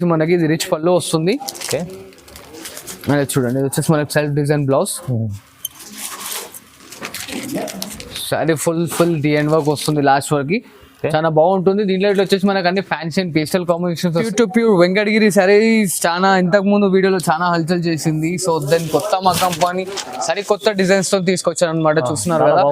మనకి ఇది రిచ్ పళ్ళు వస్తుంది. ఓకే, చూడండి ఇది వచ్చేసి మనకి self design blouse. Sari full డిఎన్ వర్క్ వస్తుంది లాస్ట్ వరకు, చాలా బాగుంటుంది. దీంట్లో ఇట్లా వచ్చేసి మనకు అన్ని fancy and pastel combinations. Pure Venkatagiri saris చాలా ఇంతకు ముందు వీడియోలో చాలా హల్చల్ చేసింది. సో దాని కొత్త మా కంపెనీ సరికొత్త డిజైన్స్ తో తీసుకొచ్చారు అనమాట. చూస్తున్నారు కదా,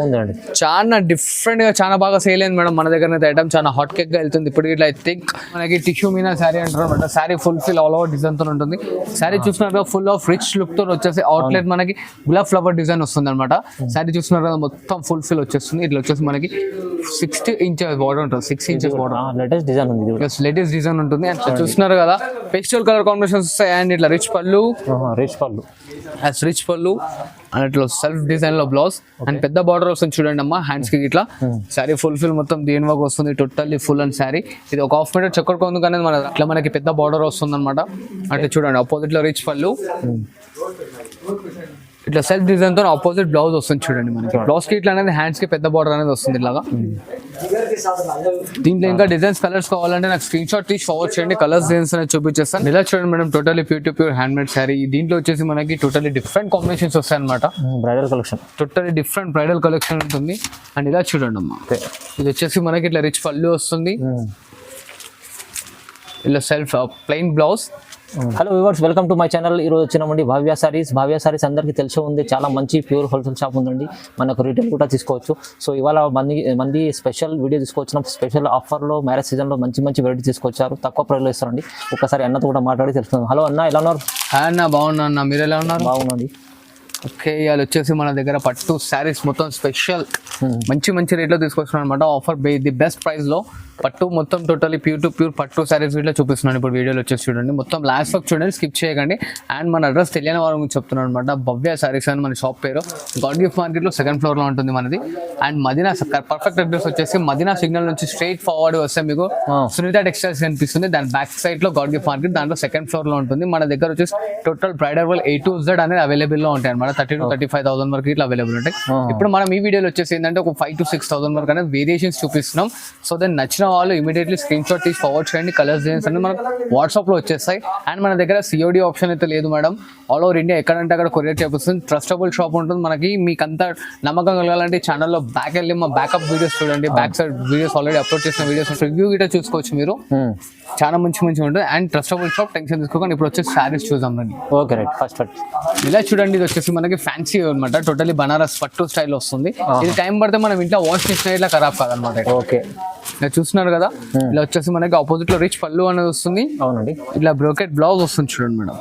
చాలా డిఫరెంట్ గా చాలా బాగా సేల్ అయింది మేడం మన దగ్గర. ఐటమ్ చాలా హాట్ కేక్ గా వెళ్తుంది ఇప్పుడు. ఇట్లా ఐ థింక్ మనకి టిష్యూ మీనా శారీ అంటారు అనమాట. Sari full all over design తో ఉంటుంది. శారీ చూస్తున్నారు కదా, ఫుల్ ఆఫ్ రిచ్ లుక్ తో వచ్చేసి అవుట్లెట్ మనకి గులాబ్ ఫ్లవర్ డిజైన్ వస్తుంది అనమాట. శారీ చూస్తున్నారు కదా, మొత్తం ఫుల్ వచ్చేస్తుంది. ఇట్లా వచ్చేసి మనకి 60 inches బార్డర్ ఉంటుంది, 6 inches బార్డర్. లేటెస్ట్ డిజైన్ ఉంది, లేటెస్ట్ డిజైన్ ఉంటుంది. అండ్ చూస్తున్నారు కదా, పేస్టల్ కలర్ కాంబినేషన్స్ వస్తాయి. అండ్ ఇట్లా రిచ్ పళ్ళు అండ్ ఇట్లా సెల్ఫ్ డిజైన్ లో బ్లౌజ్ అండ్ పెద్ద బార్డర్ వస్తుంది చూడండి అమ్మా హ్యాండ్స్ కి. ఇట్లా శారీ ఫుల్ మొత్తం దీని వర్క్ వస్తుంది, టోటల్లీ ఫుల్ అండ్ శారీ. ఇది ఒక హాఫ్ మీటర్ చెక్కర్ కొందుకు అనేది మన ఇట్లా మనకి పెద్ద బార్డర్ వస్తుంది అనమాట. అంటే చూడండి ఆపోజిట్ లో రిచ్ పళ్ళు, ఇట్లా సెల్ఫ్ డిజైన్ తో ఆపోజిట్ బ్లౌజ్ వస్తుంది చూడండి మనకి. బ్లౌజ్ కి ఇట్లా అనేది హ్యాండ్స్ కి పెద్ద బార్డర్ అనేది వస్తుంది ఇలాగా. దీంట్లో ఇంకా డిజైన్స్ కలర్స్ కావాలంటే నాకు స్క్రీన్ షాట్ తీసి ఫార్వర్డ్ చేయండి, కలర్స్ డిజైన్స్ అనేది చూపించేస్తాను. ఇలా చూడండి madam, totally pure hand made sari. దీంట్లో వచ్చేసి మనకి టోటల్లీ డిఫరెంట్ కాంబినేషన్స్ వస్తాయి అనమాట. Bridal collection, totally different bridal collection ఉంటుంది. అండ్ ఇలా చూడండి అమ్మా, ఇది వచ్చేసి మనకి ఇట్లా రిచ్ పళ్ళు వస్తుంది, ఇలా self plain blouse. Hello viewers, welcome to my channel. ఈరోజు వచ్చినామండి భవ్య సారీస్ అందరికీ తెలిసి ఉంది, చాలా మంచి ప్యూర్ హోల్సేల్ షాప్ ఉందండి. మనకు రిటైల్ కూడా తీసుకోవచ్చు. సో ఇవాళ మంది స్పెషల్ వీడియో తీసుకొచ్చినాం. స్పెషల్ ఆఫర్లో మ్యారేజ్ సీజన్లో మంచి వెరైటీ తీసుకొచ్చారు, తక్కువ ప్రైస్లో ఇస్తారండి. ఒకసారి అన్నతో కూడా మాట్లాడి తెలుసుకుందాం. హలో అన్న, ఎలా ఉన్నారు? అన్న బాగున్నా అన్న, మీరు ఎలా ఉన్నారు? బాగున్నాండి. ఓకే, ఇవాళ వచ్చేసి మన దగ్గర పట్టు శారీస్ మొత్తం స్పెషల్ మంచి రేట్లో తీసుకొస్తున్నాం అనమాట. ఆఫర్ ది బెస్ట్ ప్రైస్ లో పట్టు మొత్తం టోటలీ ప్యూర్ పట్టు శారీస్ ఇట్లా చూపిస్తున్నాను ఇప్పుడు వీడియోలో వచ్చేసి చూడండి. మొత్తం లాస్ట్ వరకు చూడండి, స్కిప్ చేయకండి. అండ్ మన అడ్రస్ తెలియని వారి గురించి చెప్తున్నాను అనమాట. భవ్య శారీస్ అని మన షాప్ పేరు. గాడ్ గిఫ్ట్ మార్కెట్ లో 2nd floor లో ఉంటుంది మనది. అండ్ మదీనా పర్ఫెక్ట్ అడ్రస్ వచ్చేసి మదీనా సిగ్నల్ నుంచి స్ట్రైట్ ఫార్వర్డ్ వస్తే మీకు సునీత టెక్స్టైల్స్ కనిపిస్తుంది. దాని బ్యాక్ సైడ్ లో గాడ్ గిఫ్ట్ మార్కెట్, దాంట్లో 2nd floor లో ఉంటుంది. మన దగ్గర వచ్చేసి టోటల్ బ్రైడల్ వల్ A to Z అనేది అవైలబుల్ లో ఉంటాయి అనమాట. 30,000 to 35,000 వరకు ఇట్లా అవైలబుల్ ఉంటాయి. ఇప్పుడు మనం ఈ వీడియోలో వచ్చేసి ఏంటంటే ఒక 5,000 to 6,000 వరకు అనేది వేరియేషన్స్ చూపిస్తున్నాం. సో దాన్ని నచ్చిన వాళ్ళు ఇమీడియట్లీ స్క్రీన్ షాట్ తీసి ఫార్వర్డ్ చేయండి. కలర్స్ డిజైన్స్ అన్ని మనకు వాట్సాప్ లో వచ్చేస్తాయి. అండ్ మన దగ్గర COD ఆప్షన్ అయితే లేదు మేడం. ఆల్ ఓవర్ ఇండియా ఎక్కడంటే అక్కడ కొరియర్ చేపిస్తుంది. ట్రస్టబుల్ షాప్ ఉంటుంది మనకి. మీకు అంతా నమ్మకం కలగాలంటే ఛానల్లో బ్యాక్ వెళ్ళి మా బ్యాకప్ వీడియోస్ చూడండి. Back side videos already upload చేసిన వీడియోస్ రివ్యూ గిట్లా చూసుకోవచ్చు మీరు. చాలా మంచి ఉంటుంది అండ్ ట్రస్టబుల్ షాప్. టెన్షన్ తీసుకోకండి. ఇప్పుడు వచ్చేసి శారీస్ చూద్దాం రండి. ఓకే రైట్, ఫస్ట్ ఇలా చూడండి, ఇది వచ్చేసి మనకి ఫ్యాన్సీ అనమాట. టోటలీ బనారస్ పట్టు స్టైల్ వస్తుంది. ఇది టైం పడితే మనం ఇంట్లో వాష్ చేసిన ఇట్లా ఖరాబ్ కాదనమాట. ఓకే, చూస్తున్నారు కదా, ఇలా వచ్చేసి మనకి ఆపోజిట్ లో రిచ్ పళ్ళు అనేది వస్తుంది. అవునండి, ఇట్లా బ్రోకెట్ బ్లౌజ్ వస్తుంది చూడండి మేడం.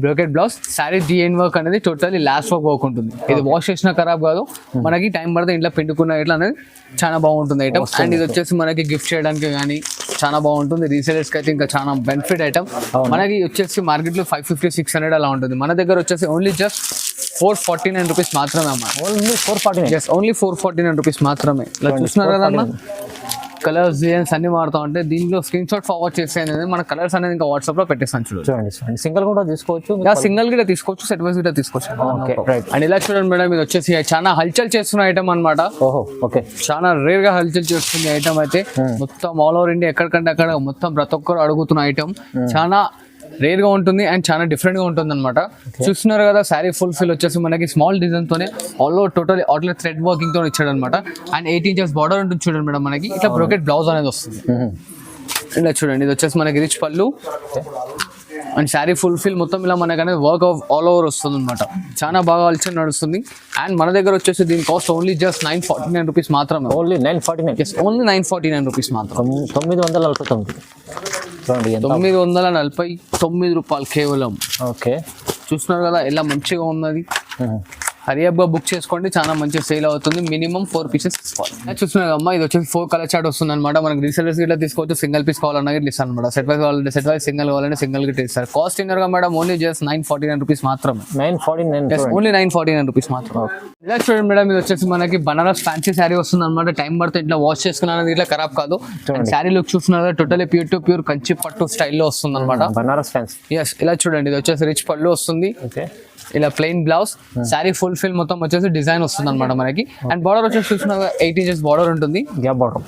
బ్రోకెట్ బ్లౌజ్ శారీ డిఎన్ వర్క్ అనేది టోటలీ లాస్ట్ వర్క్ ఉంటుంది. ఇది వాష్ చేసినా ఖరాబ్ కాదు. మనకి టైం పడితే ఇంట్లో పిండుకున్న ఇట్లా అనేది చాలా బాగుంటుంది ఐటమ్. అండ్ ఇది వచ్చేసి మనకి గిఫ్ట్ చేయడానికి కానీ చాలా బాగుంటుంది. రీసేలర్స్ కి అయితే ఇంకా చాలా బెనిఫిట్ ఐటమ్. మనకి వచ్చేసి మార్కెట్ లో 550, 600 అలా ఉంటుంది. మన దగ్గర వచ్చేసి ఓన్లీ జస్ట్ 449 రూపీస్ మాత్రమే అమ్మా. ఓన్లీ 449 రూపీస్ మాత్రమే. ఇలా చూస్తున్నారు కదా అన్న, కలర్స్ డిజైన్స్ అన్ని మారుతా ఉంటాయి. దీంట్లో స్క్రీన్ షాట్ ఫార్వర్డ్ చేస్తే అనేది మన కలర్స్ అనేది ఇంకా వాట్సాప్ లో పెట్టేస్తాను చూడండి. సింగిల్ కూడా తీసుకోవచ్చు, సింగిల్ గా తీసుకోవచ్చు, సెట్ వైజ్ గా తీసుకోవచ్చు. అండ్ ఇలా చూడండి మేడం, ఇది వచ్చేసి చాలా హల్చల్ చేస్తున్న ఐటమ్ అనమాట. చాలా రేర్ గా హల్చల్ చేస్తుంది ఐటమ్ అయితే. మొత్తం ఆల్ ఓవర్ ఇండియా ఎక్కడికంటే అక్కడ మొత్తం ప్రతి ఒక్కరు అడుగుతున్న ఐటమ్. చాలా రేర్ గా ఉంటుంది అండ్ చాలా డిఫరెంట్ గా ఉంటుంది అనమాట. చూస్తున్నారు కదా, శారీ ఫుల్ వచ్చేసి మనకి స్మాల్ డిజైన్ తోనే all over total outlet thread working తో ఇచ్చాడు అనమాట. అండ్ 8 inches బార్డర్ ఉంటుంది చూడండి మేడం. మనకి ఇట్లా బ్రోకెట్ బ్లౌజ్ అనేది వస్తుంది. ఇలా చూడండి, ఇది వచ్చేసి మనకి రిచ్ పళ్ళు అండ్ శారీ ఫుల్ మొత్తం ఇలా మనకి అనేది వర్క్ ఆల్ ఓవర్ వస్తుంది అనమాట. చాలా బాగా కలిసి నడుస్తుంది. అండ్ మన దగ్గర వచ్చేసి దీని కాస్ట్ ఓన్లీ జస్ట్ 949 రూపీస్ మాత్రమే. ఓన్లీ 949? ఓన్లీ 949 రూపీస్ మాత్రం. 949 రూపాయలు కేవలం. ఓకే, చూస్తున్నారు కదా ఎలా మంచిగా ఉన్నది. హరియప్ గా బుక్ చేసుకోండి, చాలా మంచిగా సేల్ అవుతుంది. మినిమం 4 pieces తీసుకోవాలి. చూస్తున్నారు అమ్మా, ఇది వచ్చేసి 4 కలర్ చార్ట్ వస్తుంది అనమాట. మనకి రీసెలర్స్ ఇట్లా తీసుకోవచ్చు. సింగిల్ పీస్ కావాలన్నా ఇట్లా ఇస్తాను అనమాట. సెట్ వైజ్ కావాలంటే సెట్ వైజ్, సింగిల్ కావాలంటే సింగిల్ గిట్ ఇస్తారు. కాస్ట్ ఇన్నర్ గా మేడం ఓన్లీ జస్ట్ 949 రూపీస్ మాత్రమే. 949? ఓన్లీ 949 రూపీస్ మాత్రం. ఇలా చూడండి మేడం, ఇది వచ్చేసి మనకి బనారస్ ఫ్యాన్సీ శారీ వస్తుంది అనమాట. టైం పడితే ఇట్లా వాష్ చేసుకున్నది ఇట్లా ఖరాబ్ కాదు. శారీ లుక్ చూస్తున్నారు, టోటలీ ప్యూర్ కంచి పట్టు స్టైల్లో వస్తుంది అనమాట. బనారస్ ఫ్యాన్సీ. ఇలా చూడండి, ఇది వచ్చేసి రిచ్ పళ్ళు వస్తుంది. ఇలా plain blouse sari full fill మొత్తం వచ్చేసి డిజైన్ వస్తుంది అనమాట మనకి. అండ్ బార్డర్ వచ్చేసి చూసిన 8 inches బార్డర్ ఉంటుంది. Gap border,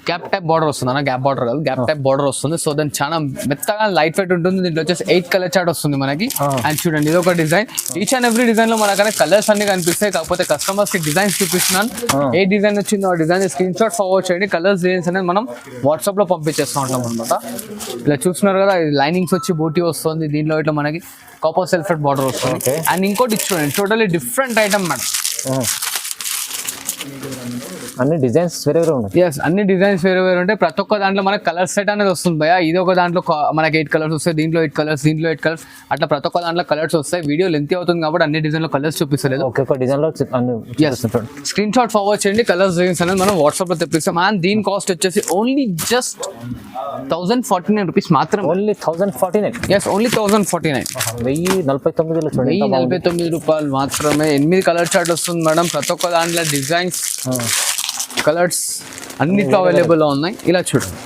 gap type border వస్తుంది అన్న, గ్యాప్ బార్డర్ కాదు, గ్యాప్ టైప్ బార్డర్ వస్తుంది. సో దాని చాలా మెత్తగా లైట్ వెయిట్ ఉంటుంది. దీంట్లో వచ్చేసి 8 కలర్ చార్ట్ వస్తుంది మనకి. అండ్ చూడండి ఇది ఒక design. Each and every design లో మనకనే కలర్స్ అన్ని కనిపిస్తాయి, కాకపోతే కస్టమర్స్ కి డిజైన్స్ చూపిస్తున్నాను. ఏ డిజైన్ వచ్చిందో ఆ డిజైన్ స్క్రీన్ షాట్ ఫార్వర్డ్ చేయండి. కలర్స్ డిజైన్స్ అనేది మనం వాట్సాప్ లో పంపించేస్తూ ఉంటాం అనమాట. ఇలా చూస్తున్నారు కదా, లైనింగ్స్ వచ్చి బూటీ వస్తుంది. దీంట్లో ఇట్లా మనకి కాపర్ సెల్ఫెట్ బార్డర్ వస్తుంది. అండ్ ఇంకోటి చూడండి, టోటలీ డిఫరెంట్ ఐటమ్ మేడం. అన్ని డిజైన్స్ వేరే వేరే ఉన్నాయి. ఎస్, అన్ని డిజైన్స్ వేరే వేరే ఉంటాయి. ప్రతి ఒక్క దాంట్లో మనకి కలర్ సెట్ అనేది వస్తుంది భయ. ఇది ఒక దాంట్లో మనకి 8 కలర్స్ వస్తాయి, దీంట్లో 8 కలర్స్, దీంట్లో 8 కలర్స్, అట్లా ప్రతి ఒక్క దాంట్లో కలర్స్ వస్తాయి. వీడియో లెంత్ అవుతుంది కాబట్టి అన్ని డిజైన్ లో కలర్స్ చూపిస్తలేదు. ఒక్కొక్క డిజైన్ లో స్క్రీన్ షాట్ ఫార్వర్డ్ చేయండి. కలర్స్ డిజైన్స్ అనేది మనం వాట్సాప్ లో తెప్పిస్తాం. అండ్ దీని కాస్ట్ వచ్చేసి ఓన్లీ జస్ట్ 1049 రూపీస్ మాత్రమే. ఓన్లీ 1049. Yes, only 1049. 1049 రూపాయలు మాత్రమే. 8 కలర్ చార్ట్ వస్తుంది మేడం. ప్రతి ఒక్క దాంట్లో డిజైన్స్, కలర్స్ అన్నిట్లో అవైలబుల్ లో ఉన్నాయి. ఇలా చూడండి,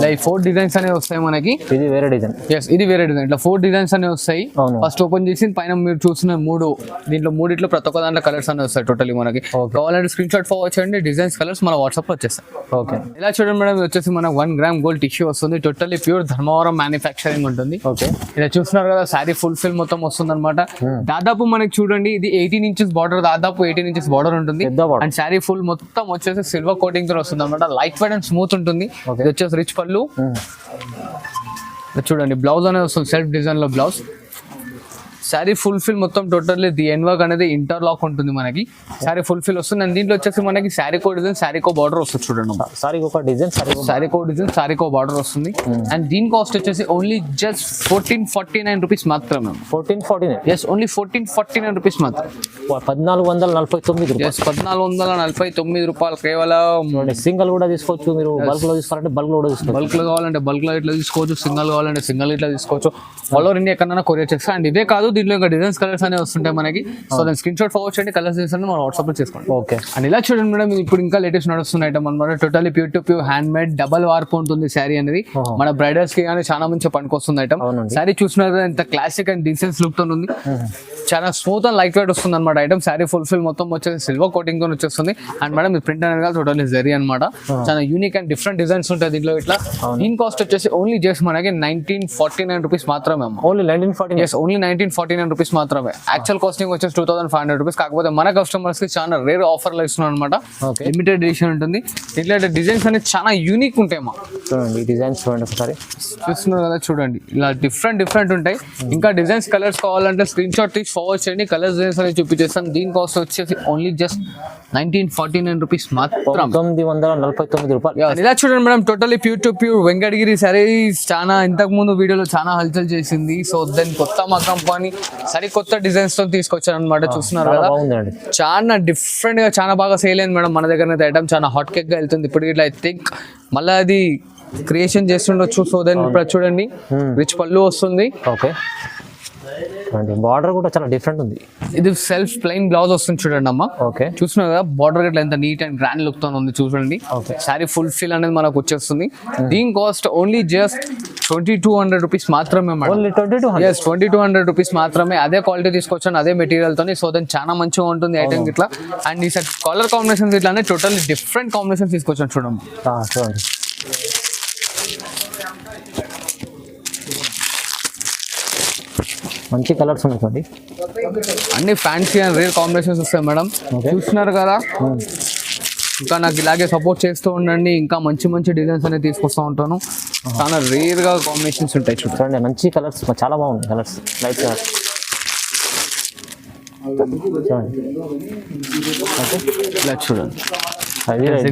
లైక్ 4 డిజైన్స్ అనేవి వస్తాయి మనకి. ఇది వేరే డిజైన్. ఎస్, ఇది వేరే డిజైన్. ఇట్లా 4 డిజైన్స్ అనేవి వస్తాయి. ఫస్ట్ ఓపెన్ చేసి పైన మీరు చూసిన 3, దీంట్లో 3 ప్రతి ఒక్క దాంట్లో కలర్స్ అనేవి వస్తాయి టోటలీ మనకి. కావాలంటే స్క్రీన్ షాట్ ఫార్వర్డ్ చేయండి. డిజైన్స్ కలర్స్ మన వాట్సాప్ లో వచ్చేస్తాయి. ఓకే, ఇలా చూడండి మేడం, ఇది వచ్చేసి మనకు 1 గ్రామ్ గోల్డ్ టిష్యూ వస్తుంది. టోటలీ ప్యూర్ ధర్మవరం మ్యానుఫ్యాక్చరింగ్ ఉంటుంది. ఓకే, ఇలా చూస్తున్నారు కదా, శారీ ఫుల్ ఫిల్ మొత్తం వస్తుంది అనమాట. దాదాపు మనకి చూడండి, ఇది 18 inches బార్డర్, దాదాపు 18 inches బార్డర్ ఉంటుంది. అండ్ శారీ ఫుల్ మొత్తం వచ్చేసి సిల్వర్ కోటింగ్ తో వస్తుంది అనమాట. లైట్ వెయిట్ అండ్ స్మూత్ ఉంటుంది. ఇది వచ్చేసి రిచ్ పళ్ళు. చూడండి, బ్లౌజ్ అనేది వస్తుంది సెల్ఫ్ డిజైన్ లో బ్లౌజ్. శారీ ఫుల్ ఫిల్ మొత్తం టోటల్లీ ది ఎండ్ వర్క్ అనేది ఇంటర్లాక్ ఉంటుంది మనకి. శారీ ఫుల్ ఫిల్ వస్తుంది. అండ్ దీంట్లో వచ్చేసి మనకి శారీ కో డిజైన్, శారీ కో బార్డర్ వస్తుంది. చూడండి, శారీ ఒక డిజైన్, శారీ కో డిజైన్, శారీ కో బార్డర్ వస్తుంది. అండ్ దీని కాస్ట్ వచ్చేసి ఓన్లీ జస్ట్ 1449 రూపీస్ మాత్రమే. 1449. ఎస్, ఓన్లీ 1449 రూపీస్ మాత్రం. 1449. ఎస్, 1449 రూపాయలు కేవలం. సింగిల్ కూడా తీసుకోవచ్చు మీరు. బల్క్ లో తీసుకోవాలంటే బల్క్ లో కూడా తీసుకోవచ్చు. బల్క్ లో కావాలంటే బల్క్ లో ఇట్లా తీసుకోవచ్చు. సింగల్ కావాలంటే సింగల్ ఇట్లా తీసుకోవచ్చు. ఆల్ ఓవర్ ఇండియా ఎక్కడైనా కొరియర్ చేస్తాం. అండ్ ఇదే కాదు, దీంట్లో ఇంకా డిజైన్స్, కలర్స్ అనేవి వస్తుంటాయి మనకి. సో దాని స్క్రీన్ షాట్ ఫార్వర్డ్ చేయండి. కలర్స్ డిజైన్స్ మన వాట్సాప్ లో చేసుకోండి. ఓకే, అండ్ ఇలా చూడండి మేడం, ఇప్పుడు ఇంకా లేటెస్ట్ నడుస్తున్న ఐటమ్ అనమాట. Totally pure to pure hand made double warp ఉంటుంది శారీ అనేది. మన బ్రైడల్స్ కి కానీ చాలా మంచి పనికొస్తుంది ఐటమ్. శారీ చూసినారు ఎంత క్లాసిక్ అండ్ డీసెన్స్ లుక్ తో ఉంది. చాలా స్మూత్ అండ్ లైట్ వెయిట్ వస్తుంది అనమాట ఐటమ్. శారీ ఫుల్ ఫిల్ మొత్తం వచ్చేసి సిల్వర్ కోటింగ్ తో వచ్చేస్తుంది. అండ్ మేడం ఇది ప్రింట్ అనేది టోటలీ జరీ అనమాట. చాలా యూనిక్ అండ్ డిఫరెంట్ డిజైన్స్ ఉంటాయి దీంట్లో. ఇట్లా దీని కాస్ట్ వచ్చేసి ఓన్లీ జస్ట్ మనకి 1949 రూపీస్ మాత్రమే. ఓన్లీ 1949. ఎస్, ఓన్లీ 1949 రూపీస్ మాత్రమే. యాక్చువల్ కాస్టింగ్ వచ్చేసి 2500 రూపీస్. కాకపోతే మన కస్టమర్స్ కి చాలా రేర్ ఆఫర్ లో ఇస్తున్నాం అనమాట. లిమిటెడ్ ఎడిషన్ ఉంటుంది. ఇట్లా డిజైన్స్ అనేది చాలా యూనిక్ ఉంటాయి. చూడండి డిజైన్స్ చూడండి ఒకసారి. చూస్తున్నారు కదా, చూడండి ఇలా డిఫరెంట్ ఉంటాయి. ఇంకా డిజైన్స్, కలర్స్ కావాలంటే స్క్రీన్ షాట్ తీసి ఫార్వర్డ్ చేయండి. కలర్స్ డిజైన్స్ అనేది చూపించేస్తాను. దీని కాస్ట్ వచ్చేసి ఓన్లీ జస్ట్ 1949 రూపీస్ మాత్రం. 949 రూపాయలు. ఇలా చూడండి madam, totally pure to pure Venkatagiri saris. చాలా ఇంతకు ముందు వీడియోలో చాలా హల్చల్ చేసింది. సో దాని కొత్త మా కంపెనీ సరికొత్త డిజైన్స్ తో తీసుకొచ్చాను అనమాట. చూస్తున్నారు కదా, చాలా డిఫరెంట్ గా చాలా బాగా సేల్ అయింది మేడం మన దగ్గర అయితే. ఐటమ్ చాలా హాట్ కేక్ గా వెళ్తుంది ఇప్పుడు. ఇట్లా ఐ థింక్ మళ్ళీ అది క్రియేషన్ చేస్తుండొచ్చు. సో దాన్ని ఇప్పుడు చూడండి, రిచ్ పళ్ళు వస్తుంది. ఓకే, బార్డర్ కూడా చాలా డిఫరెంట్ ఉంది. ఇది సెల్ఫ్ ప్లెయిన్ బ్లౌజ్ వస్తుంది చూడండి అమ్మ. ఓకే, చూస్తున్నారు కదా, బార్డర్ గట్లా ఎంత నీట్ అండ్ గ్రాండ్ లుక్ తో ఉంది చూడండి. శారీ ఫుల్ ఫిల్ అనేది మనకు వచ్చేస్తుంది. దీని కాస్ట్ ఓన్లీ జస్ట్ 2200 రూపీస్ మాత్రమే మేడం. 2200 రూపీస్ మాత్రమే. అదే క్వాలిటీ తీసుకొచ్చాను, అదే మెటీరియల్ తోని. సో దాని చాలా మంచిగా ఉంటుంది ఐటమ్ ఇట్లా. అండ్ ఈ సెట్ కలర్ కాంబినేషన్స్ ఇట్లానే టోటల్లీ డిఫరెంట్ కాంబినేషన్స్ తీసుకొచ్చాను చూడండి. చూడండి మంచి కలర్స్ ఉన్నాయి. అన్ని ఫ్యాన్సీ అండ్ రేర్ కాంబినేషన్స్ వస్తాయి మేడం. చూస్తున్నారు కదా, ఇంకా నాకు ఇలాగే సపోర్ట్ చేస్తూ ఉండండి. ఇంకా మంచి మంచి డిజైన్స్ అనేది తీసుకొస్తూ ఉంటాను. చాలా రేర్ గా కాంబినేషన్స్ ఉంటాయి చూడండి. మంచి కలర్స్ చాలా బాగున్నాయి. కలర్స్ లైట్ కలర్స్ ఇలా చూడండి.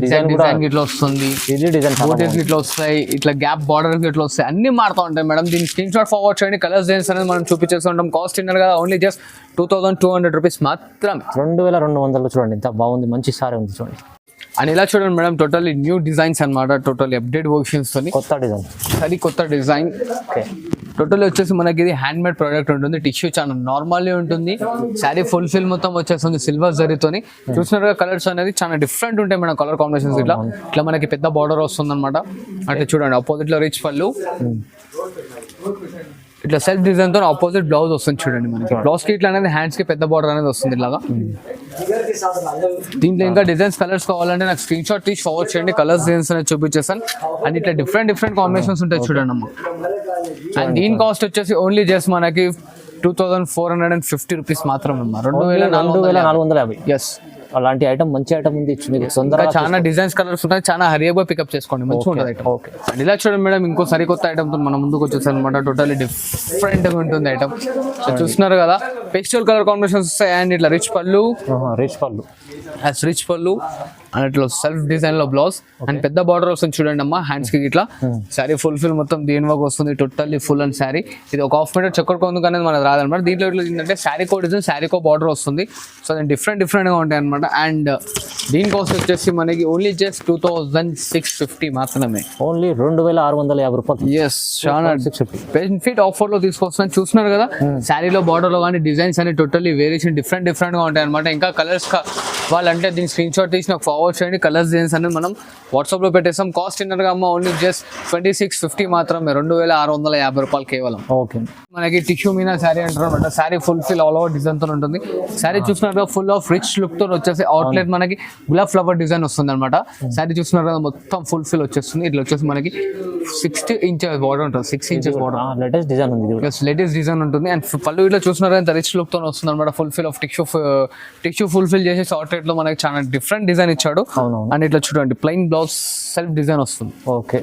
డిజైన్ ఇట్లా వస్తుంది, ఇట్లా వస్తాయి, ఇట్లా గ్యాప్ బార్డర్ ఇట్లా వస్తాయి, అన్ని మారుతూ ఉంటాయి మేడం. దీని స్క్రీన్ షాట్ ఫార్వర్డ్ చేయండి. కలర్స్ డిజైన్స్ అనేది మనం చూపించేస్తుంటాం. కాస్ట్ తిన్నారు కదా, ఓన్లీ జస్ట్ 2200 రూపీస్ మాత్రమే. 2200 చూడండి ఎంత బాగుంది. మంచి సారీ ఉంది చూడండి. అండ్ ఇలా చూడండి మేడం, టోటల్లీ న్యూ డిజైన్స్ అనమాట. టోటల్లీ అప్డేట్ వర్షన్స్ తోని కొత్త డిజైన్, అది కొత్త డిజైన్. టోటల్ వచ్చేసి మనకి ఇది హ్యాండ్ మేడ్ ప్రోడక్ట్ ఉంటుంది. టిష్యూ చాలా నార్మల్లీ ఉంటుంది. శారీ ఫుల్ ఫిల్ మొత్తం వచ్చేస్తుంది సిల్వర్ జరీతోని. చూసినారుగా కలర్స్ అనేది చాలా డిఫరెంట్ ఉంటాయి మేడం. కలర్ కాంబినేషన్స్ ఇట్లా ఇట్లా మనకి పెద్ద బార్డర్ వస్తుంది అనమాట. అంటే చూడండి, అపోజిట్ లో రిచ్ పళ్ళు, ఇట్లా సెల్ఫ్ డిజైన్ తో ఆపోజిట్ బ్లౌజ్ వస్తుంది చూడండి మనకి. బ్లౌజ్ కి ఇట్లా అనేది హ్యాండ్స్ కి పెద్ద బార్డర్ అనేది వస్తుంది ఇలాగా. దీంట్లో ఇంకా డిజైన్స్ కలర్స్ కావాలంటే నాకు స్క్రీన్ షాట్ తీసి ఫార్వర్డ్ చేయండి, కలర్స్ డిజైన్స్ అనేది చూపించేస్తాను. అండ్ ఇట్లా డిఫరెంట్ కాంబినేషన్స్ ఉంటాయి చూడండి అమ్మ. అండ్ దీని కాస్ట్ వచ్చేసి ఓన్లీ జస్ట్ మనకి 2450 రూపీస్ మాత్రమే అమ్మా. 2450. ఎస్, అలాంటి ఐటమ్ మంచి ఐటమ్ ఉంది, మీకు తొందరగా చాలా డిజైన్స్ కలర్స్ ఉంటాయి, చాలా హరియబుల్ పికప్ చేసుకోండి, మంచిగా ఉంటుంది ఐటమ్. ఓకే. అండ్ ఇలా చూడండి మేడం, ఇంకో సరికొత్త ఐటమ్ తో మన ముందుకు వచ్చేసారు అనమాట. టోటల్లీ డిఫరెంట్ గా ఉంటుంది ఐటమ్. చూస్తున్నారు కదా, పేస్టల్ కలర్ కాంబినేషన్స్ వస్తాయి. అండ్ ఇట్లా రిచ్ పళ్ళు అండ్ ఇట్లా సెల్ఫ్ డిజైన్ లో బ్లౌజ్ అండ్ పెద్ద బార్డర్ వస్తుంది చూడండి అమ్మా హ్యాండ్స్ కి. ఇట్లా శారీ ఫుల్ మొత్తం దీని వర్క్ వస్తుంది, టోటల్లీ ఫుల్ అండ్ శారీ. ఇది ఒక హాఫ్ మీటర్ చెక్కర్ కొందుకు అనేది మనకు రాదనమాట. దీంట్లో ఇట్లా ఏంటంటే శారీ కో డిజైన్, శారీ కో బార్డర్ వస్తుంది. సో అది డిఫరెంట్ గా ఉంటాయి అనమాట. అండ్ దీని కాస్ట్ వచ్చేసి మనకి ఓన్లీ జస్ట్ 2650 మాత్రమే. ఓన్లీ 2650 రూపాయలు. ఎస్, చాలా బెనిఫిట్ ఆఫర్ లో తీసుకొస్తున్నాను. చూస్తున్నారు కదా, శారీలో బార్డర్ లో కానీ డిజైన్స్ అన్ని టోటల్లీ వేరియేషన్ డిఫరెంట్ గా ఉంటాయి అనమాట. ఇంకా కలర్స్ వాళ్ళంటే దీని స్క్రీన్ షాట్ తీసి నాకు ఫార్వర్డ్ చేయండి. కలర్స్ డిజైన్స్ అనేది మనం వాట్సాప్ లో పెట్టేస్తాం. కాస్ట్ ఏంటంటే అమ్మ ఓన్లీ జస్ట్ 2650 మాత్రమే, 2650 రూపాయలు కేవలం. ఓకే. మనకి టిష్యూ మీనా శారీ అంటారు అనమాట. Sari full all over design తో ఉంటుంది. శారీ చూస్తున్నారు ఫుల్ ఆఫ్ రిచ్ లుక్ తో వచ్చేసి అవుట్లెట్ మనకి గులాబ్ ఫ్లవర్ డిజైన్ వస్తుంది అనమాట. శారీ చూస్తున్నారు కదా, మొత్తం ఫుల్ వచ్చేస్తుంది. ఇట్లా వచ్చేసి మనకి 60 ఇంచెస్ బార్డర్ ఉంటుంది, 6 ఇంచెస్ బార్డర్. లేటెస్ట్ డిజైన్ ఉంది, లేటెస్ట్ డిజైన్ ఉంటుంది. అండ్ పళ్ళు ఇట్లా చూస్తున్నారు ఎంత రిచ్ లుక్ తో వస్తుంది అనమాట. ఫుల్ ఆఫ్ టిష్యూ ఫుల్ఫిల్ చేసి షార్ట్ రేట్ లో మనకి చాలా డిఫరెంట్ డిజైన్ ఇచ్చాడు. అండ్ ఇట్లా చూడండి ప్లెయిన్ బ్లౌజ్ సెల్ఫ్ డిజైన్ వస్తుంది. ఓకే,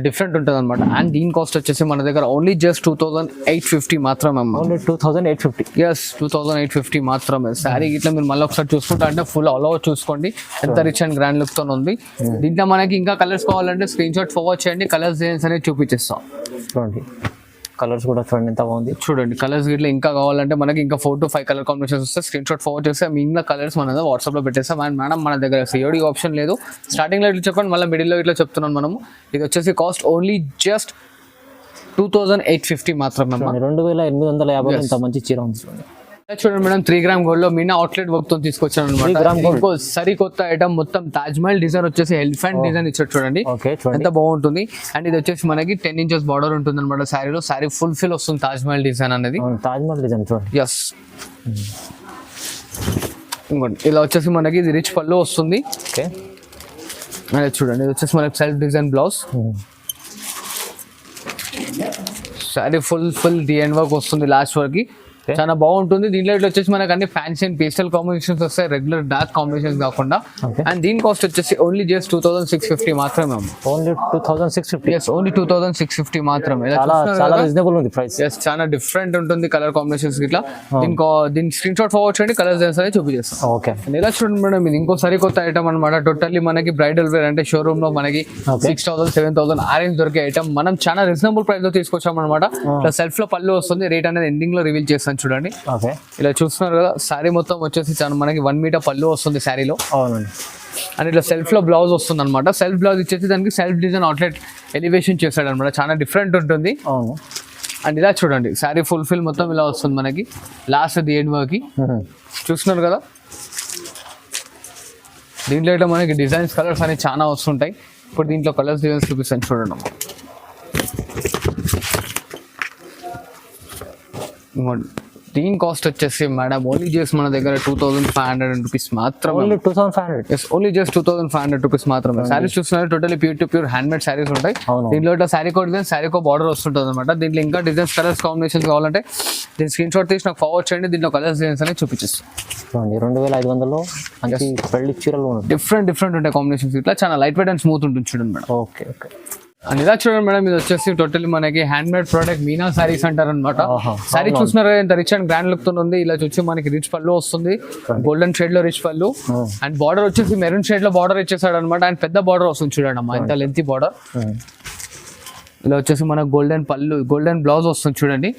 డిఫరెంట్ ఉంటుంది అనమాట. అండ్ దీని కాస్ట్ వచ్చేసి మన దగ్గర ఓన్లీ జస్ట్ 2850 మాత్రమే అమ్మా. ఓన్లీ 2850. ఎస్, 2850 మాత్రమే. శారీ ఇట్లా మీరు మళ్ళీ ఒకసారి చూసుకుంటా అంటే ఫుల్ ఆల్ ఓవర్ చూసుకోండి ఎంత రిచ్ అండ్ గ్రాండ్ లుక్ తో ఉంది. దీంట్లో మనకి ఇంకా కలర్స్ కావాలంటే స్క్రీన్ షాట్ ఫార్వర్డ్ చేయండి, కలర్స్ డిజైన్స్ అనేది చూపించేస్తాం. చూడండి కలర్స్ కూడా చూడండి ఎంత బాగుంది. చూడండి కలర్స్ ఇట్లా ఇంకా కావాలంటే మనకి ఇంకా 4 to 5 కలర్ కాంబినేషన్స్ వస్తే స్క్రీన్ షాట్ ఫార్వర్డ్ చేస్తే మిగిలిన కలర్స్ మన వాట్సాప్ లో పెట్టేస్తాం. అండ్ మేడం మన దగ్గర సిఓడి ఆప్షన్ లేదు. స్టార్టింగ్ లో ఇట్లా చెప్పండి, మళ్ళీ మిడిల్ లో ఇట్లా చెప్తున్నాం మనము. ఇది వచ్చేసి కాస్ట్ ఓన్లీ జస్ట్ 2850 మాత్రమే. 2850 ఇంత మంచి చీర ఉంది. చూడండి మేడం, 3 గ్రామ్ గోల్డ్ లో మీనా అవుట్లెట్ వర్క్ తో తీసుకొచ్చాను అనమాట. సరికొత్త ఐటమ్, మొత్తం తాజ్ మహల్ డిజైన్ వచ్చేసి ఎలిఫెంట్ డిజైన్ ఇచ్చాడు చూడండి, ఎంత బాగుంటుంది. అండ్ ఇది వచ్చేసి మనకి 10 ఇంచెస్ బార్డర్ ఉంటుంది అనమాట శారీలో. శారీ ఫుల్ వస్తుంది తాజ్ మహల్ డిజైన్ అనేది. తాజ్ మహల్ డిజైన్ చూడండి. ఎస్, ఇంకోటి ఇలా వచ్చేసి మనకి ఇది రిచ్ పళ్ళు వస్తుంది. ఓకే, అదే చూడండి ఇది వచ్చేసి మనకి self design blouse. Sari full డిఎన్ వర్క్ వస్తుంది లాస్ట్ వరకు, చాలా బాగుంటుంది. దీంట్లో ఇట్లా వచ్చేసి మనకి అన్ని ఫ్యాన్సీ అండ్ పేస్టల్ కాంబినేషన్స్ వస్తాయి, రెగ్యులర్ డార్క్ కాంబినేషన్స్ కాకుండా. అండ్ దీని కాస్ట్ వచ్చేసి ఓన్లీ జస్ట్ 2650 మాత్రమే. ఓన్లీ 2650. ఎస్, ఓన్లీ 2650 మాత్రమే. చాలా రీజనబుల్ ఉంది ప్రైస్. ఎస్, చాలా డిఫరెంట్ ఉంటుంది కలర్ కాంబినేషన్స్ ఇట్లా. దీని స్క్రీన్ షాట్ ఫార్వర్డ్ చేయండి, కలర్స్ అనేది చూపించేస్తాం. ఓకే, ఇలా చూడండి మేడం, ఇది ఇంకో సరికొత్త ఐటమ్ అనమాట. టోటల్లీ మనకి బ్రైడల్ వేర్ అంటే షోరూమ్ లో మనకి 6000 7000 ఆ రేంజ్ దొరికే ఐటమ్ మనం చాలా రీజనబుల్ ప్రైస్ లో తీసుకొచ్చాం అనమాట. ఇట్లా సెల్ఫ్ లో పళ్ళు వస్తుంది, రేట్ అనేది ఎండింగ్ లో రివీల్ చేస్తాను చూడండి. ఇలా చూస్తున్నారు కదా, శారీ మొత్తం వచ్చేసి మనకి 1 మీటర్ పళ్ళు వస్తుంది శారీలో. అవునండి. అండ్ ఇట్లా సెల్ఫ్ లో బ్లౌజ్ వస్తుంది అనమాట. సెల్ఫ్ బ్లౌజ్ ఇచ్చేసి దానికి సెల్ఫ్ డిజైన్ అవుట్లెట్ ఎలివేషన్ చేశాడు అనమాట, చాలా డిఫరెంట్ ఉంటుంది. అవును. అండ్ ఇలా చూడండి శారీ ఫుల్ఫిల్ మొత్తం ఇలా వస్తుంది మనకి లాస్ట్ ది ఎండ్ వరకు. చూస్తున్నారు కదా, దీంట్లో ఇట్లా మనకి డిజైన్స్ కలర్స్ అనేవి చాలా వస్తుంటాయి. ఇప్పుడు దీంట్లో కలర్స్ డిజైన్స్ చూపిస్తాను చూడండి. దీని కాస్ట్ వచ్చేసి మేడం ఓన్లీ జస్ట్ మన దగ్గర 2500 రూపీస్ మాత్రమే. Only 2500. Yes, only just 2500 rupees మాత్రమే. శారీస్ చూస్తున్నారు totally pure handmade saris ఉంటాయి. దీంట్లో ఇట్లా శారీ కో డిజైన్, శారీ కో బార్డర్ వస్తుంటుంది అనమాట. దీంట్లో ఇంకా డిజైన్స్ కలర్స్ కాంబినేషన్స్ కావాలంటే దీని స్క్రీన్ షాట్ తీసి నాకు ఫార్వర్డ్ చేయండి, దీంట్లో కలర్స్ డిజైన్స్ అనేది చూపించేస్తాం. 2500లో మంచి పెళ్లి చీరలు డిఫరెంట్ ఉంటాయి కాంబినేషన్స్. ఇట్లా చాలా లైట్ వెయిట్ అండ్ స్మూత్ ఉంటుంది చూడండి మేడం. ఓకే. అండ్ ఇలా చూడండి మేడం, ఇది వచ్చేసి టోటల్లీ మనకి hand made product Meena saris అంటారు అనమాట. సారీ చూస్తున్నారు ఎంత రిచ్ అండ్ గ్రాండ్ లుక్ తో ఉంది. ఇలా చూసి మనకి రిచ్ పళ్ళు వస్తుంది, గోల్డెన్ షేడ్ లో రిచ్ పళ్ళు. అండ్ బార్డర్ వచ్చేసి మెరూన్ షేడ్ లో బార్డర్ ఇచ్చేసాడు అనమాట. అండ్ పెద్ద బార్డర్ వస్తుంది చూడండి అమ్మా, ఎంత లెంతీ బార్డర్. ఇలా వచ్చేసి మనకు గోల్డెన్ పళ్ళు, గోల్డెన్ బ్లౌజ్ వస్తుంది చూడండి.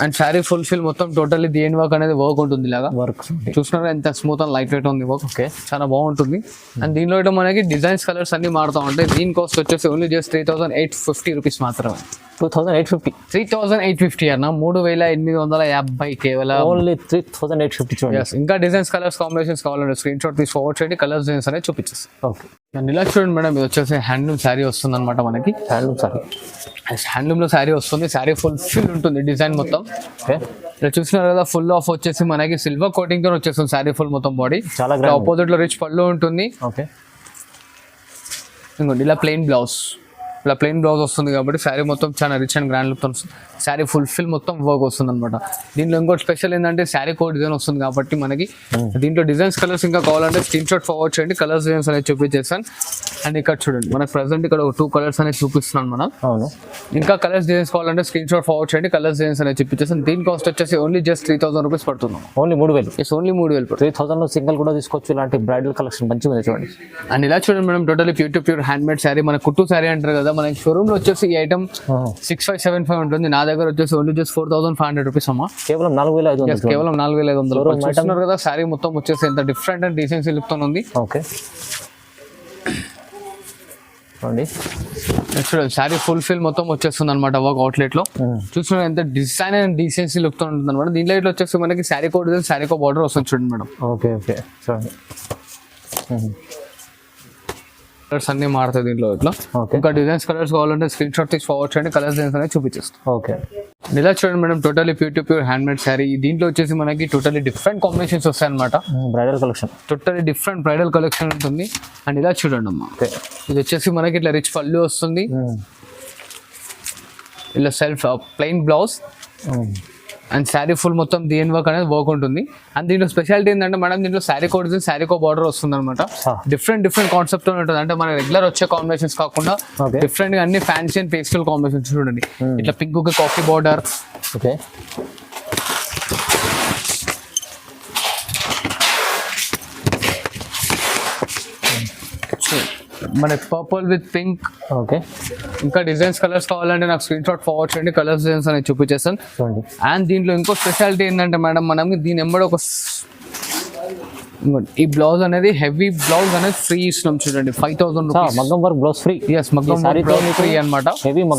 అండ్ శారీ ఫుల్ఫిల్ మొత్తం టోటల్లీ దేని వర్క్ అనేది వర్క్ ఉంటుంది. ఇలాగా వర్క్ చూస్తున్నారు ఎంత స్మూత్ అండ్ లైట్ వెయిట్ ఉంది వర్క్. ఓకే, చాలా బాగుంటుంది. అండ్ దీనిలో అయితే మనకి డిజైన్స్ కలర్స్ అన్ని మారుతూ ఉంటాయి. దీని కాస్ట్ వచ్చేసి ఓన్లీ జస్ట్ 3850 రూపీస్ మాత్రమే. 3850 అన్న, 3850 కేవలం. ఓన్లీ 3850. ఇంకా డిజైన్స్ కలర్స్ కాంబినేషన్స్ కావాలంటే స్క్రీన్ షాట్ తీసి ఫార్వర్డ్ చేయండి, కలర్స్ డిజైన్స్ అనేది చూపించేస్తాం. ఓకే. అండ్ ఇలా చూడండి మేడం, ఇది వచ్చేసి హ్యాండ్లూమ్ శారీ వస్తుంది అనమాట మనకి. Handloom sorry. హ్యాండ్లూమ్లో శారీ వస్తుంది. శారీ ఫుల్ ఉంటుంది డిజైన్ మొత్తం. ఓకే. ఇలా చూసినారు కదా, ఫుల్ ఆఫ్ వచ్చేసి మనకి సిల్వర్ కోటింగ్ తో వచ్చేస్తుంది శారీ ఫుల్ మొత్తం బాడీ. చాలా గ్రాండ్. ఆపోజిట్ లో రిచ్ పళ్ళు ఉంటుంది. ఓకే. ఇంకోటి ఇలా ప్లెయిన్ బ్లౌజ్ వస్తుంది కాబట్టి శారీ మొత్తం చాలా రిచ్ అండ్ గ్రాండ్ లుక్ వస్తుంది. శారీ ఫుల్ మొత్తం వర్క్ వస్తుంది అనమాట. దీంట్లో ఇంకోటి స్పెషల్ ఏంటంటే శారీ కోడ్ డిజైన్ వస్తుంది కాబట్టి మనకి దీంట్లో డిజైన్స్ కలర్స్ ఇంకా కావాలంటే స్క్రీన్ షాట్ ఫార్వర్డ్ చేయండి. కలర్స్ డిజైన్స్ అనేది చూపించేస్తాను. అండ్ ఇక్కడ చూడండి, మనకి ప్రెసెంట్ ఇక్కడ 2 కలర్స్ అనేది చూపిస్తున్నాను మనం. అవును. ఇంకా కలర్స్ డిజైన్స్ కావాలంటే స్క్రీన్ షాట్ ఫార్వర్డ్ చేయండి. కలర్స్ డిజైన్స్ అనేది చూపించేస్తాను. దీని కాస్ట్ వచ్చేసి ఓన్లీ జస్ట్ 3000 రూపీస్ పడుతుంది. ఓన్లీ 3000. ఓన్లీ 3000 పడుతుంది. 3000 సింగిల్ కూడా తీసుకోవచ్చు. ఇలాంటి బ్రైడల్ కలెక్షన్ మంచిగా ఉంది చూడండి. అండ్ ఇలా చూడండి madam, totally pure hand made sari. మన కుట్టు శారీ అంటారు కదా, మన షోరూమ్ లో వచ్చేసి ఈ ఐటమ్ 6575 ఉంటుంది. నా దగ్గర వచ్చేసి ఓన్లీ జస్ట్ 4500 రూపీస్ అమ్మా. కేవలం 4500. కేవలం 4500. చూస్తున్నారు కదా, శారీ మొత్తం వచ్చేసి ఎంత డిఫరెంట్ అండ్ డీసెన్సీ లుక్ తో ఉంది. ఓకే. చూడండి శారీ ఫుల్ మొత్తం వచ్చేస్తుంది అనమాట వర్క్ అవుట్లెట్ లో. చూస్తున్నారు ఎంత డిజైన్ అండ్ డీసెన్సీ లుక్ తో ఉంటుంది అనమాట. దీంట్లో ఇట్లా వచ్చేసి మనకి శారీ కోడ్ శారీ కో బార్డర్ వస్తుంది చూడండి మేడం. ఓకే. ఓకే. చూడండి కలర్స్ అన్ని మారుతాయి దీంట్లో ఇట్లా. ఇంకా డిజైన్స్ కలర్స్ కావాలంటే స్క్రీన్ షాట్ తీసి ఫార్వర్డ్ చేయండి. కలర్స్ డిజైన్స్ అనేది చూపించేస్తాం. ఓకే. ఇలా చూడండి madam, totally pure hand made sari. దీంట్లో వచ్చేసి మనకి టోటలీ డిఫరెంట్ కాంబినేషన్స్ వస్తాయి అనమాట. Bridal collection totally different bridal collection ఉంటుంది. అండ్ ఇలా చూడండి అమ్మా, ఇది వచ్చేసి మనకి ఇట్లా రిచ్ పళ్ళు వస్తుంది. ఇలా self plain blouse and sari full మొత్తం దీని వర్క్ అనేది వర్క్ ఉంటుంది. అండ్ దీంట్లో స్పెషాలిటీ ఏంటంటే మేడం, దీంట్లో శారీ కోడ్ శారీ కో బార్డర్ వస్తుంది అనమాట. డిఫరెంట్ కాన్సెప్ట్ ఉంటుంది. అంటే మన రెగ్యులర్ వచ్చే కాంబినేషన్స్ కాకుండా డిఫరెంట్ గా అన్ని ఫ్యాన్సీ అండ్ పేస్టల్ కాంబినేషన్స్ చూడండి. ఇట్లా పింక్ కాఫీ బార్డర్. ఓకే. మన పర్పుల్ విత్ పింక్. ఓకే. ఇంకా డిజైన్స్ కలర్స్ కావాలంటే నాకు స్క్రీన్ షాట్ ఫార్వర్డ్ చేయండి. కలర్స్ డిజైన్స్ అనేది చూపించేస్తాను. అండ్ దీంట్లో ఇంకో స్పెషాలిటీ ఏంటంటే మేడం, మనం దీని ఎంబడి ఒక ఈ బ్లౌజ్ అనేది హెవీ బ్లౌజ్ అనేది ఫ్రీ ఇస్తున్నాం చూడండి. 5000 రూపీస్ మగ్గం వర్క్ బ్లౌజ్ ఫ్రీ. ఎస్, మగ్గం వర్క్ ఫ్రీ అనమాట.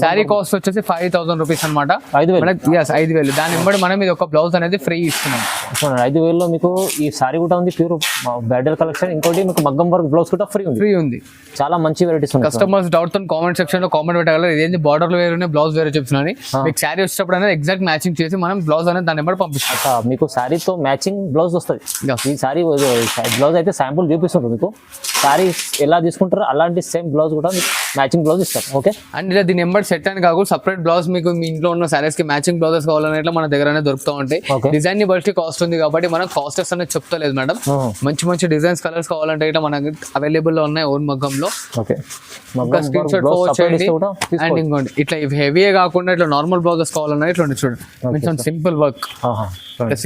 శారీ కాస్ట్ వచ్చేసి 5000 రూపీస్ అనమాట. 5000. దాని వెంబడి మనం ఇది ఒక బ్లౌజ్ అనేది ఫ్రీ ఇస్తున్నాం. చూడండి 5000 లో మీకు ఈ సారీ కూడా ఉంది, ప్యూర్ బ్రైడల్ కలెక్షన్. ఇంకోటి మీకు మగ్గం వర్క్ బ్లౌజ్ కూడా ఫ్రీ ఉంది. చాలా మంచి వెరైటీస్ ఉన్నాయి. కస్టమర్స్ డౌట్ తో కామెంట్ సెక్షన్ లో కామెంట్ పెట్టగలరు, ఇదేంటి బార్డర్ లో వేరే బ్లౌజ్ వేరే చెప్తున్నాను. మీకు శారీ వచ్చేటప్పుడు అనేది ఎగ్జాక్ట్ మ్యాచింగ్ చేసి మనం బ్లౌజ్ అనేది దాని వెంబడి పంపిస్తాం. మీకు శారీతో మ్యాచింగ్ బ్లౌజ్ వస్తుంది. ఈ సారీ బ్లౌజ్ అయితే శాంపుల్ చూపిస్తుంటారు మీకు. సారీ ఎలా తీసుకుంటారో అలాంటి సేమ్ బ్లౌజ్ కూడా మీకు మ్యాచింగ్ బ్లౌజ్ ఇస్తారు. ఓకే. అండ్ ఇలా దీని నెంబర్ సెట్ అని కాకుండా సపరేట్ బ్లౌజ్ మీకు మీ ఇంట్లో ఉన్న సారీస్ కి మ్యాచింగ్ బ్లౌజెస్ కావాలనేట్లా మన దగ్గర దొరుకుతూ ఉంటాయి. డిజైన్ ని బట్టి కాస్ట్ ఉంది కాబట్టి మనం కాస్టెస్ అనేది చెప్తలేదు మేడం. మంచి డిజైన్స్ కలర్స్ కావాలంటే ఇట్లా మనకి అవైలబుల్ లో ఉన్నాయి ఓన్ మగ్గంలో. ఓకే. స్క్రీన్ షాట్ చేయండి. అండ్ ఇంకోటి ఇట్లా హెవీయే కాకుండా ఇట్లా నార్మల్ బ్లౌజెస్ కావాలన్నా ఇట్లా చూడండి, కొంచెం సింపుల్ వర్క్.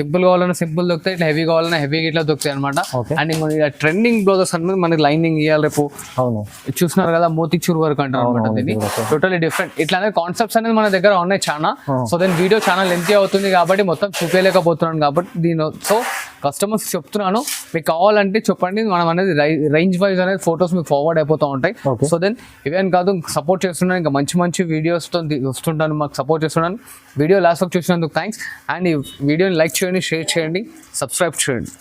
సింపుల్ కావాలన్నా సింపుల్ దొరుకుతాయి, ఇట్లా హెవీ కావాలన్నా హెవీ ఇట్లా దొరుకుతాయి అనమాట. అండ్ ఇంకోటి ట్రెండింగ్ బ్లౌజెస్ అన్నది మనకి లైనింగ్ ఇవ్వాలి రేపు. చూస్తున్నారు కదా, మోతిచూర్ వర్క్ అంటారు అనమాట. దీన్ని టోటలీ డిఫరెంట్ ఇట్లా కాన్సెప్ట్స్ అనేది మన దగ్గర ఉన్నాయి చాలా. సో దెన్ వీడియో చాలా లెంతీ అవుతుంది కాబట్టి మొత్తం చూపించలేకపోతున్నాను కాబట్టి దీని సో కస్టమర్స్ చెప్తున్నాను, మీకు కావాలంటే చెప్పండి. మనం అనేది రేంజ్ వైజ్ అనేది ఫొటోస్ మీకు ఫార్వర్డ్ అయిపోతూ ఉంటాయి. సో దెన్ ఇవేం కాదు, సపోర్ట్ చేస్తున్నాను. ఇంకా మంచి వీడియోస్తో వస్తుంటాను, మాకు సపోర్ట్ చేస్తున్నాను. వీడియో లాస్ట్ వరకు చూసినందుకు థ్యాంక్స్. అండ్ ఈ వీడియోని లైక్ చేయండి, షేర్ చేయండి, సబ్స్క్రైబ్ చేయండి.